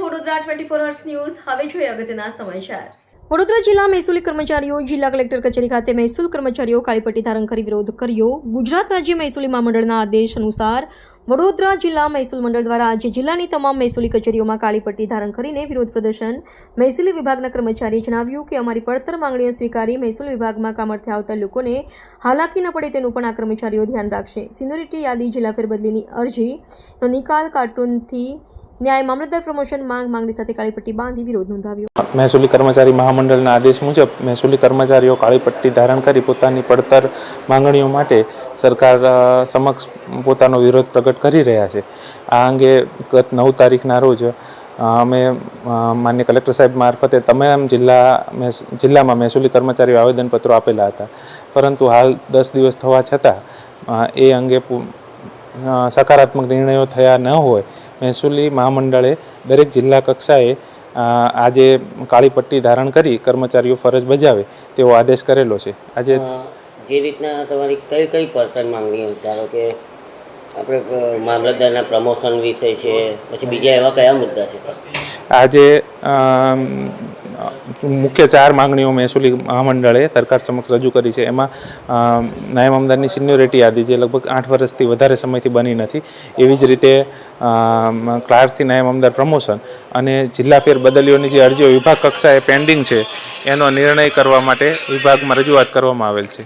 છો Vadodara 24 hours news. હવે જોઈએ અગત્યના સમાચાર। વડોદરા જિલ્લા મહેસૂલી કર્મચારીઓ જિલ્લા કલેક્ટર કચેરી ખાતે મહેસૂલ કર્મચારીઓ કાળી પટ્ટી ધારણ કરી વિરોધ કર્યો। ગુજરાત રાજ્ય મહેસૂલી મહામંડળના આદેશ અનુસાર વડોદરા જિલ્લા મહેસૂલ મંડળ દ્વારા આજે જિલ્લાની તમામ મહેસૂલી કચેરીઓમાં કાળી પટ્ટી ધારણ કરીને વિરોધ પ્રદર્શન। મહેસૂલી વિભાગના કર્મચારીએ જણાવ્યું કે અમારી પડતર માંગણીઓ સ્વીકારી મહેસૂલ વિભાગમાં કામ અર્થે આવતા લોકોને હાલાકી ન પડે તેનું પણ આ કર્મચારીઓ ધ્યાન રાખશે। સિનિયોરિટી યાદી જિલ્લા ફેરબદલીની અરજીનો નિકાલ કાર્ટૂનથી ન્યાય મામલતદાર પ્રમોશન માંગણી સાથે કાળી પટ્ટી બાંધી વિરોધ નોંધાવ્યો। મહેસૂલી કર્મચારી મહામંડળના આદેશ મુજબ મહેસૂલી કર્મચારીઓ કાળી પટ્ટી ધારણ કરી પોતાની પડતર માંગણીઓ માટે સરકાર સમક્ષ પોતાનો વિરોધ પ્રગટ કરી રહ્યા છે। આ અંગે ગત 9 તારીખના રોજ અમે માન્ય કલેક્ટર સાહેબ મારફતે તમામ જિલ્લામાં મહેસૂલી કર્મચારીઓ આવેદનપત્રો આપેલા હતા, પરંતુ હાલ 10 દિવસ થવા છતાં એ અંગે સકારાત્મક નિર્ણયો થયા ન હોય મહેસૂલી મહામંડળે દરેક જિલ્લા કક્ષાએ આજે કાળી પટ્ટી ધારણ કરી કર્મચારીઓ ફરજ બજાવે તેવો આદેશ કરેલો છે। આજે જે રીતના તમારી કઈ પડતર માંગણીઓ, ધારો કે આપણે મામલતદારના પ્રમોશન વિષય છે, પછી બીજા એવા કયા મુદ્દા છે? આજે મુખ્ય 4 માંગણીઓ મહેસૂલી મહામંડળે સરકાર સમક્ષ રજૂ કરી છે। એમાં નાયબ મામલતદારની સિનિયોરિટી યાદી જે લગભગ 8 વર્ષથી વધારે સમયથી બની નથી, એવી જ રીતે ક્લાર્કથી નાયબ મામલતદાર પ્રમોશન અને જિલ્લા ફેરબદલીઓની જે અરજીઓ વિભાગ કક્ષાએ પેન્ડિંગ છે એનો નિર્ણય કરવા માટે વિભાગમાં રજૂઆત કરવામાં આવેલ છે।